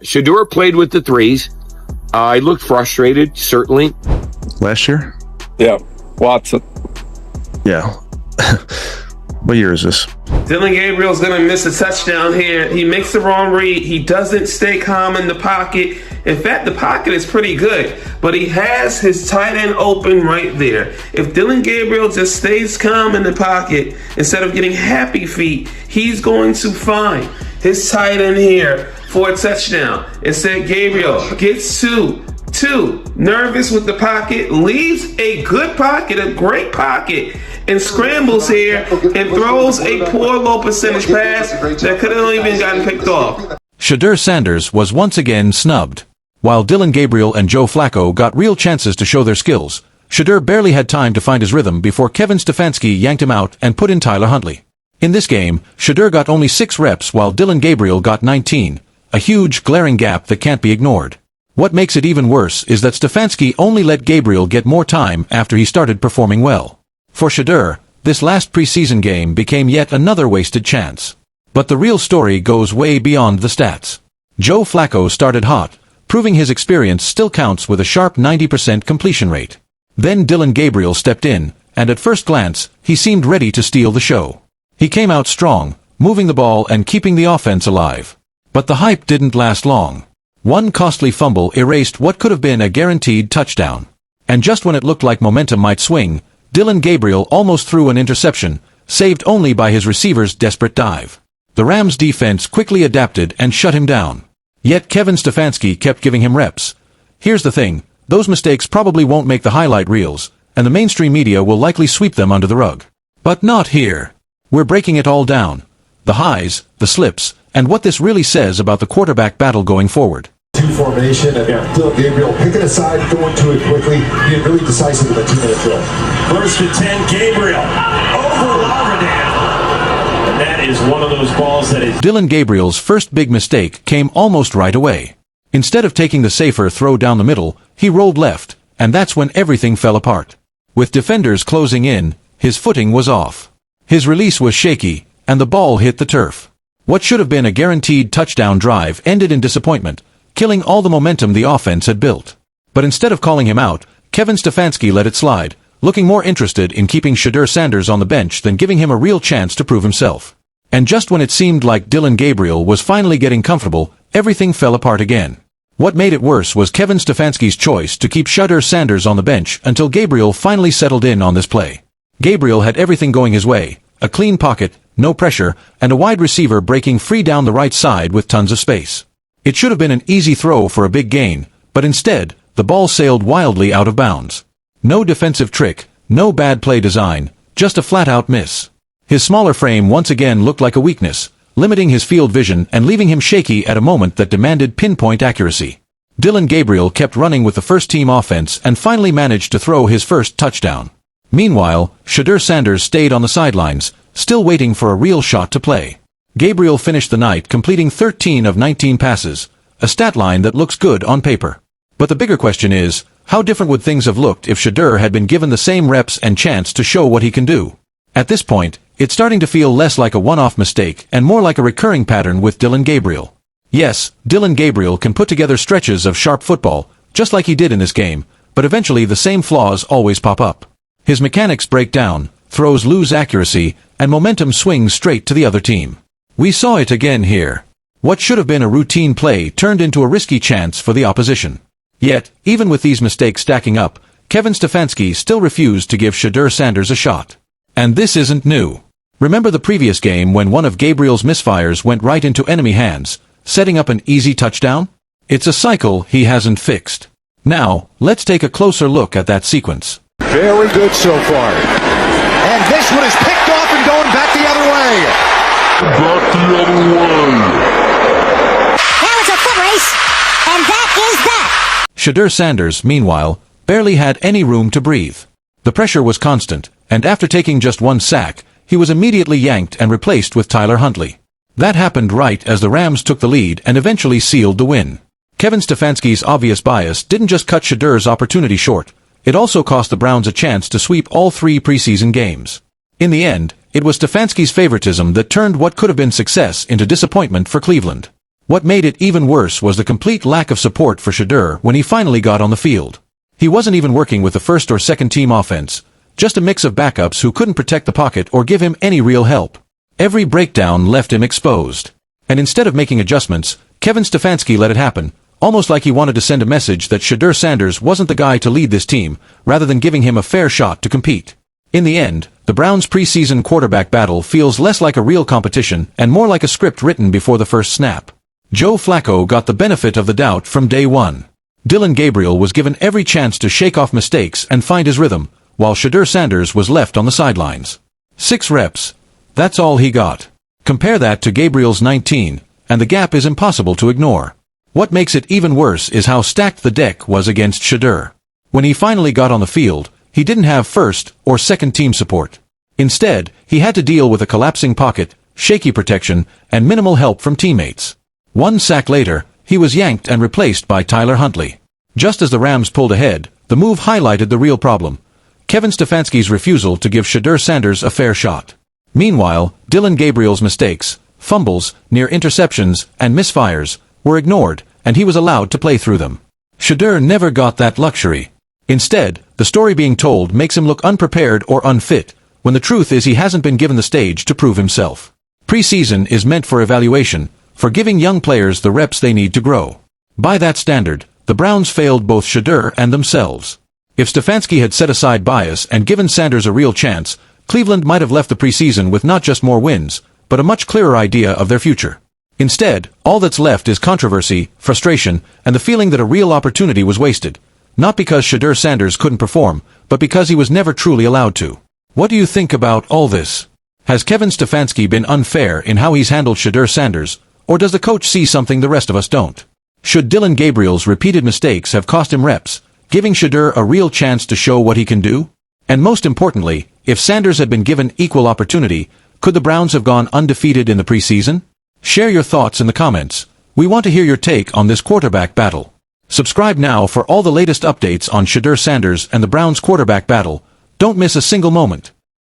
Shedeur played with the threes. He looked frustrated, certainly. Last year? Yeah, Watson. Yeah. What year is this? Dillon Gabriel's going to miss a touchdown here. He makes the wrong read. He doesn't stay calm in the pocket. In fact, the pocket is pretty good, but he has his tight end open right there. If Dillon Gabriel just stays calm in the pocket instead of getting happy feet, he's going to find his tight end here for a touchdown. Instead, Gabriel gets two, nervous with the pocket, leaves a good pocket, a great pocket, and scrambles here and throws a poor low percentage pass that could have even gotten picked off. Shadur Sanders was once again snubbed. While Dillon Gabriel and Joe Flacco got real chances to show their skills, Shadur barely had time to find his rhythm before Kevin Stefanski yanked him out and put in Tyler Huntley. In this game, Shadur got only 6 reps while Dillon Gabriel got 19, a huge glaring gap that can't be ignored. What makes it even worse is that Stefanski only let Gabriel get more time after he started performing well. For Shadur, this last preseason game became yet another wasted chance. But the real story goes way beyond the stats. Joe Flacco started hot, proving his experience still counts with a sharp 90% completion rate. Then Dillon Gabriel stepped in, and at first glance, he seemed ready to steal the show. He came out strong, moving the ball and keeping the offense alive. But the hype didn't last long. One costly fumble erased what could have been a guaranteed touchdown. And just when it looked like momentum might swing, Dillon Gabriel almost threw an interception, saved only by his receiver's desperate dive. The Rams' defense quickly adapted and shut him down. Yet Kevin Stefanski kept giving him reps. Here's the thing, those mistakes probably won't make the highlight reels, and the mainstream media will likely sweep them under the rug. But not here. We're breaking it all down. The highs, the slips, and what this really says about the quarterback battle going forward. 2 formation, and Dillon Gabriel picking a side, going to it quickly, being really decisive with a 2-minute drill. First and 10, Gabriel over Lauredan. And that is one of those balls that is... Dillon Gabriel's first big mistake came almost right away. Instead of taking the safer throw down the middle, he rolled left, and that's when everything fell apart. With defenders closing in, his footing was off. His release was shaky, and the ball hit the turf. What should have been a guaranteed touchdown drive ended in disappointment, killing all the momentum the offense had built. But instead of calling him out, Kevin Stefanski let it slide, looking more interested in keeping Shedeur Sanders on the bench than giving him a real chance to prove himself. And just when it seemed like Dillon Gabriel was finally getting comfortable, everything fell apart again. What made it worse was Kevin Stefanski's choice to keep Shadur Sanders on the bench until Gabriel finally settled in on this play. Gabriel had everything going his way, a clean pocket, no pressure, and a wide receiver breaking free down the right side with tons of space. It should have been an easy throw for a big gain, but instead, the ball sailed wildly out of bounds. No defensive trick, no bad play design, just a flat-out miss. His smaller frame once again looked like a weakness, limiting his field vision and leaving him shaky at a moment that demanded pinpoint accuracy. Dillon Gabriel kept running with the first-team offense and finally managed to throw his first touchdown. Meanwhile, Shadur Sanders stayed on the sidelines, still waiting for a real shot to play. Gabriel finished the night completing 13 of 19 passes, a stat line that looks good on paper. But the bigger question is, how different would things have looked if Shadur had been given the same reps and chance to show what he can do? At this point, it's starting to feel less like a one-off mistake and more like a recurring pattern with Dillon Gabriel. Yes, Dillon Gabriel can put together stretches of sharp football, just like he did in this game, but eventually the same flaws always pop up. His mechanics break down, throws lose accuracy, and momentum swings straight to the other team. We saw it again here. What should have been a routine play turned into a risky chance for the opposition. Yet, even with these mistakes stacking up, Kevin Stefanski still refused to give Shadur Sanders a shot. And this isn't new. Remember the previous game when one of Gabriel's misfires went right into enemy hands, setting up an easy touchdown? It's a cycle he hasn't fixed. Now, let's take a closer look at that sequence. Very good so far. And this one is picked off and going back the other way. Now it's a foot race, and that is that. Shadur Sanders, meanwhile, barely had any room to breathe. The pressure was constant, and after taking just one sack, he was immediately yanked and replaced with Tyler Huntley. That happened right as the Rams took the lead and eventually sealed the win. Kevin Stefanski's obvious bias didn't just cut Shadur's opportunity short, it also cost the Browns a chance to sweep all 3 preseason games. In the end, it was Stefanski's favoritism that turned what could have been success into disappointment for Cleveland. What made it even worse was the complete lack of support for Shedeur when he finally got on the field. He wasn't even working with the first or second team offense, just a mix of backups who couldn't protect the pocket or give him any real help. Every breakdown left him exposed. And instead of making adjustments, Stefanski let it happen, almost like he wanted to send a message that Shadur Sanders wasn't the guy to lead this team, rather than giving him a fair shot to compete. In the end, the Browns' preseason quarterback battle feels less like a real competition and more like a script written before the first snap. Joe Flacco got the benefit of the doubt from day one. Dillon Gabriel was given every chance to shake off mistakes and find his rhythm, while Shadur Sanders was left on the sidelines. 6 reps. That's all he got. Compare that to Gabriel's 19, and the gap is impossible to ignore. What makes it even worse is how stacked the deck was against Shedeur. When he finally got on the field, he didn't have first or second team support. Instead, he had to deal with a collapsing pocket, shaky protection, and minimal help from teammates. 1 sack later, he was yanked and replaced by Tyler Huntley. Just as the Rams pulled ahead, the move highlighted the real problem: Stefanski's refusal to give Shadur Sanders a fair shot. Meanwhile, Dillon Gabriel's mistakes, fumbles, near interceptions, and misfires were ignored, and he was allowed to play through them. Shedeur never got that luxury. Instead, the story being told makes him look unprepared or unfit, when the truth is he hasn't been given the stage to prove himself. Preseason is meant for evaluation, for giving young players the reps they need to grow. By that standard, the Browns failed both Shedeur and themselves. If Stefanski had set aside bias and given Sanders a real chance, Cleveland might have left the preseason with not just more wins, but a much clearer idea of their future. Instead, all that's left is controversy, frustration, and the feeling that a real opportunity was wasted, not because Shadur Sanders couldn't perform, but because he was never truly allowed to. What do you think about all this? Has Stefanski been unfair in how he's handled Shadur Sanders, or does the coach see something the rest of us don't? Should Dillon Gabriel's repeated mistakes have cost him reps, giving Shadur a real chance to show what he can do? And most importantly, if Sanders had been given equal opportunity, could the Browns have gone undefeated in the preseason? Share your thoughts in the comments. We want to hear your take on this quarterback battle. Subscribe now for all the latest updates on Shadur Sanders and the Browns quarterback battle. Don't miss a single moment.